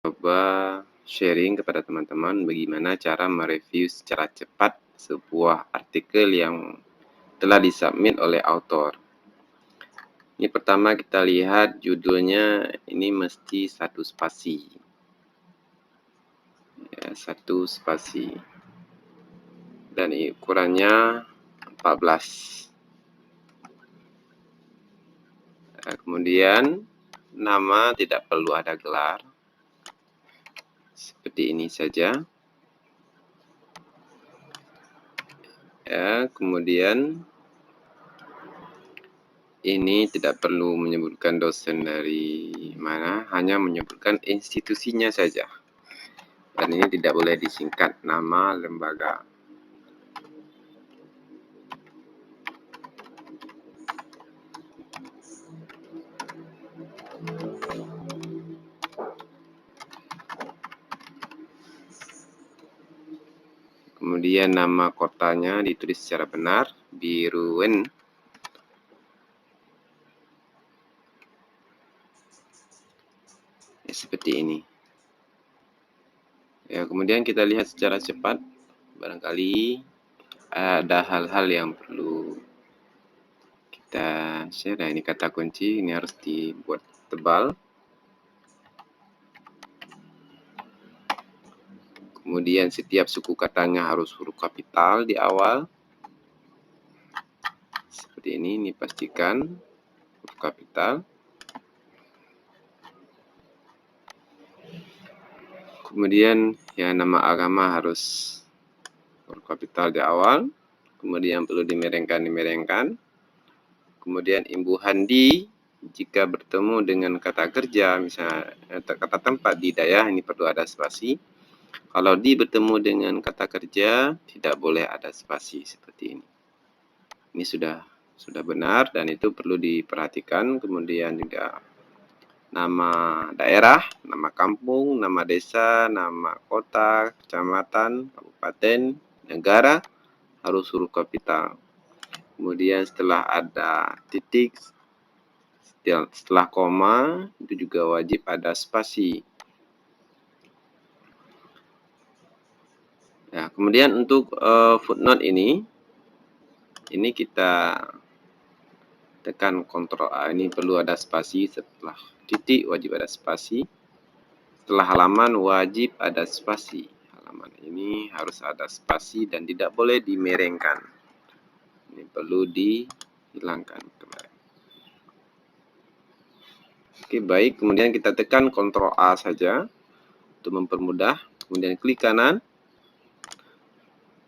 Coba sharing kepada teman-teman bagaimana cara mereview secara cepat sebuah artikel yang telah disubmit oleh author. Ini pertama kita lihat judulnya, ini mesti satu spasi. Ya, satu spasi. Dan ukurannya 14. Kemudian nama tidak perlu ada gelar. Seperti ini saja. Ya, kemudian ini tidak perlu menyebutkan dosen dari mana, hanya menyebutkan institusinya saja. Dan ini tidak boleh disingkat nama lembaga. Kemudian nama kotanya ditulis secara benar, Biruen. Ya, seperti ini. Ya, kemudian kita lihat secara cepat, barangkali ada hal-hal yang perlu kita share. Nah, ini kata kunci, ini harus dibuat tebal. Kemudian setiap suku katanya harus huruf kapital di awal. Seperti ini pastikan huruf kapital. Kemudian ya nama agama harus huruf kapital di awal. Kemudian perlu dimerengkan. Kemudian imbuhan di jika bertemu dengan kata kerja, misalnya kata tempat di daya, ini perlu ada spasi. Kalau di bertemu dengan kata kerja, tidak boleh ada spasi seperti ini. Ini sudah benar dan itu perlu diperhatikan. Kemudian juga nama daerah, nama kampung, nama desa, nama kota, kecamatan, kabupaten, negara harus huruf kapital. Kemudian setelah ada titik, setelah koma, itu juga wajib ada spasi. Ya, kemudian untuk footnote ini kita tekan Ctrl A, ini perlu ada spasi. Setelah titik wajib ada spasi. Setelah halaman wajib ada spasi. Halaman ini harus ada spasi dan tidak boleh dimerengkan. Ini perlu dihilangkan. Oke, baik. Kemudian kita tekan Ctrl A saja untuk mempermudah. Kemudian klik kanan.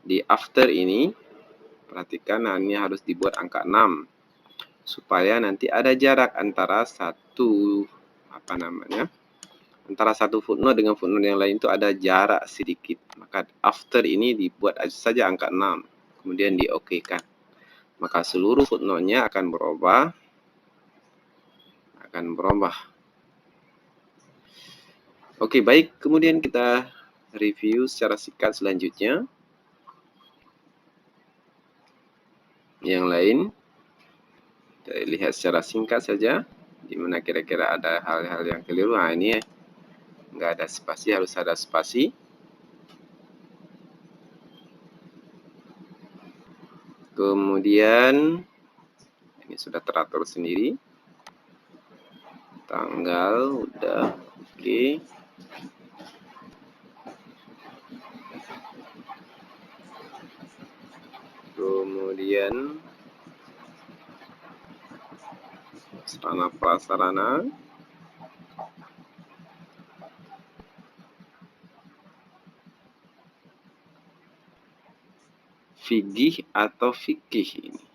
Di after ini, perhatikan, nah ini harus dibuat angka 6. Supaya nanti ada jarak antara antara satu footnote dengan footnote yang lain itu ada jarak sedikit. Maka after ini dibuat saja angka 6. Kemudian di OK-kan. Maka seluruh footnote-nya akan berubah. Oke, baik. Kemudian kita review secara singkat selanjutnya. Yang lain, kita lihat secara singkat saja. Di mana kira-kira ada hal-hal yang keliru. Nah, ini nggak ada spasi, harus ada spasi. Kemudian, ini sudah teratur sendiri. Tanggal, udah. Oke. Kemudian sarana prasarana, fikih atau fikih ini.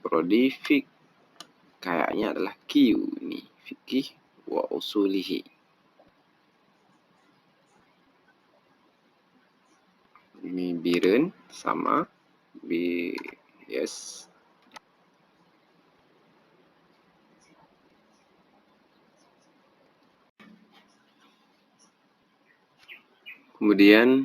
Prodi fik kayaknya adalah Q ini, fikih wa usulihi. Ini biren sama yes. Kemudian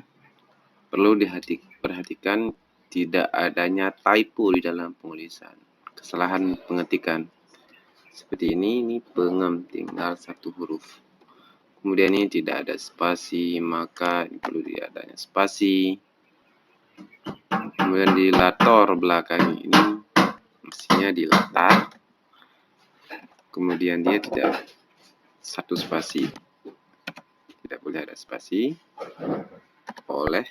perlu diperhatikan tidak adanya typo di dalam penulisan, kesalahan pengetikan. Seperti ini pengem, tinggal satu huruf. Kemudian ini tidak ada spasi, maka perlu diadanya spasi. Kemudian di latar belakang ini mestinya di latar. Kemudian dia tidak satu spasi, tidak boleh ada spasi. Oleh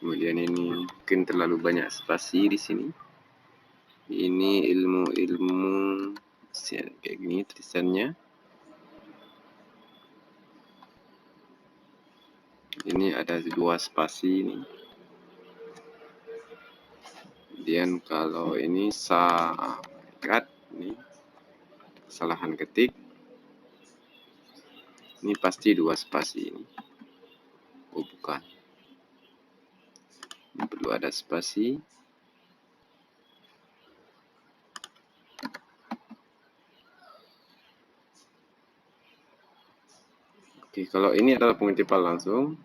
kemudian ini mungkin terlalu banyak spasi di sini. Ini ilmu kayak gini tulisannya. Ini ada 2 spasi ini. Kemudian kalau ini sangat ini kesalahan ketik. Ini pasti 2 spasi ini. Oh bukan. Ini perlu ada spasi. Oke, kalau ini adalah pengutipan langsung,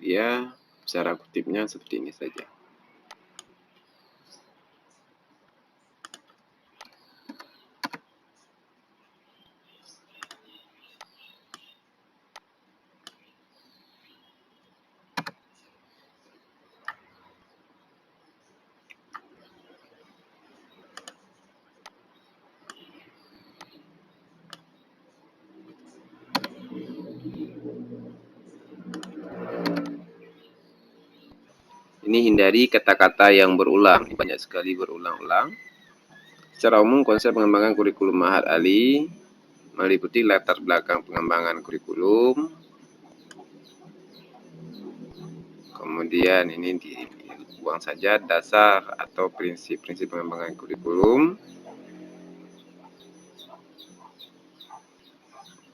dia cara kutipnya seperti ini saja. Ini hindari kata-kata yang berulang, banyak sekali berulang-ulang. Secara umum, konsep pengembangan kurikulum Ma'had Ali meliputi latar belakang pengembangan kurikulum. Kemudian ini dibuang saja dasar atau prinsip-prinsip pengembangan kurikulum.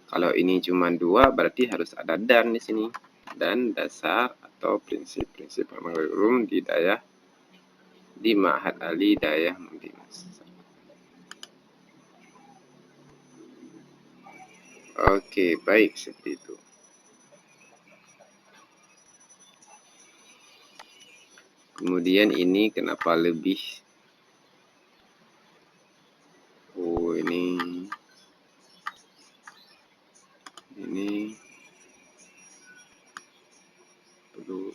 Kalau ini cuma 2, berarti harus ada dan di sini. Dan dasar atau prinsip-prinsip pengembangan kurikulum di Ma'had Ali Dayah Membimbing. Oke, baik seperti itu. Kemudian ini kenapa lebih? Oh, ini perlu.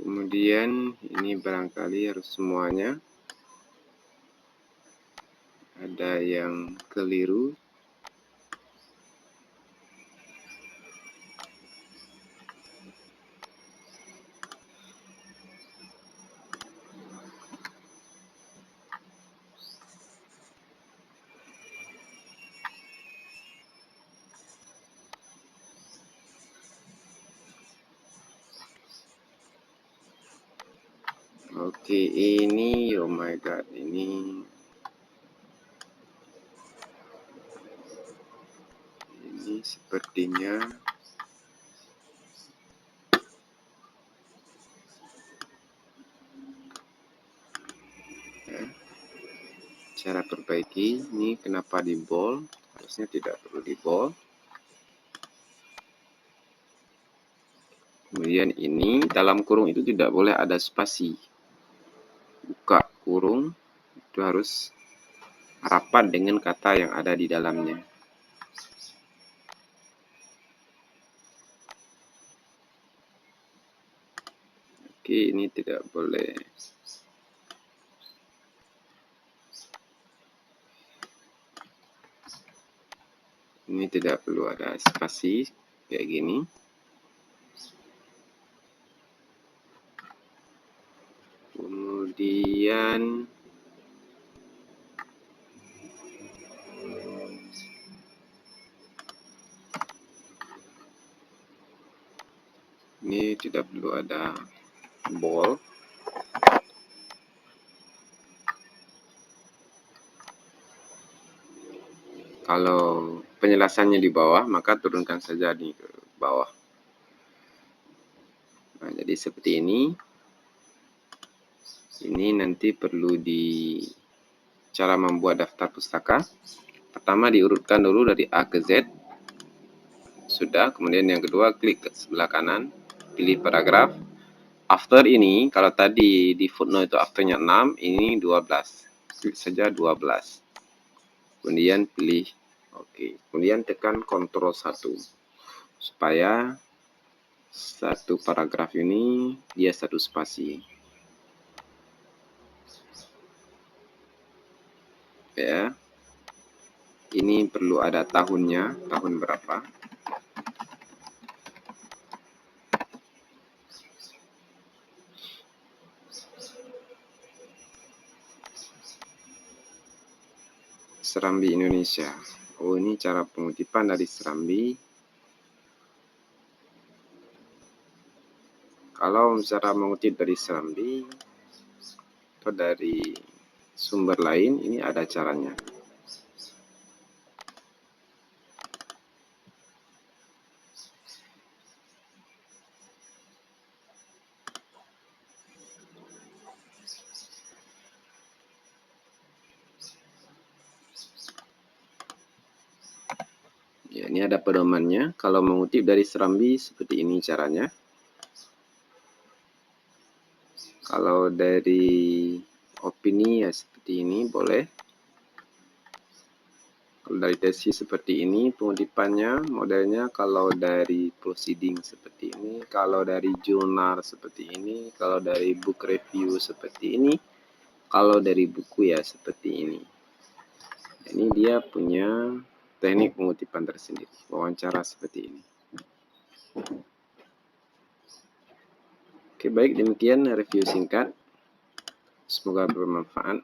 Kemudian ini barangkali harus semuanya. Ada yang keliru. Oke, ini oh my god, ini sepertinya ya, cara perbaiki. Ini kenapa di bold? Harusnya tidak perlu di bold. Kemudian ini dalam kurung itu tidak boleh ada spasi. Buka kurung itu harus rapat dengan kata yang ada di dalamnya. Oke, ini tidak boleh. Ini tidak perlu ada spasi kayak gini. Kemudian ini tidak perlu ada bold. Kalau penjelasannya di bawah, maka turunkan saja di bawah. Jadi seperti ini. Ini nanti perlu cara membuat daftar pustaka. Pertama diurutkan dulu dari A ke Z. Sudah, kemudian yang kedua klik ke sebelah kanan, pilih paragraf. After ini, kalau tadi di footnote itu afternya 6, ini 12. Klik saja 12. Kemudian pilih OK. Kemudian tekan Ctrl 1. Supaya satu paragraf ini dia satu spasi. Ya. Ini perlu ada tahunnya, tahun berapa. Serambi Indonesia. Oh, ini cara pengutipan dari Serambi. Kalau cara mengutip dari Serambi atau dari sumber lain, ini ada caranya. Ya, ini ada pedomannya. Kalau mengutip dari Serambi seperti ini caranya. Kalau dari opini ya seperti ini boleh. Kalau dari tesis seperti ini pengutipannya, modelnya. Kalau dari proceeding seperti ini, kalau dari jurnal seperti ini, kalau dari book review seperti ini, kalau dari buku ya seperti ini. Ini dia punya teknik pengutipan tersendiri, wawancara seperti ini. Oke, baik, demikian review singkat. Semoga bermanfaat.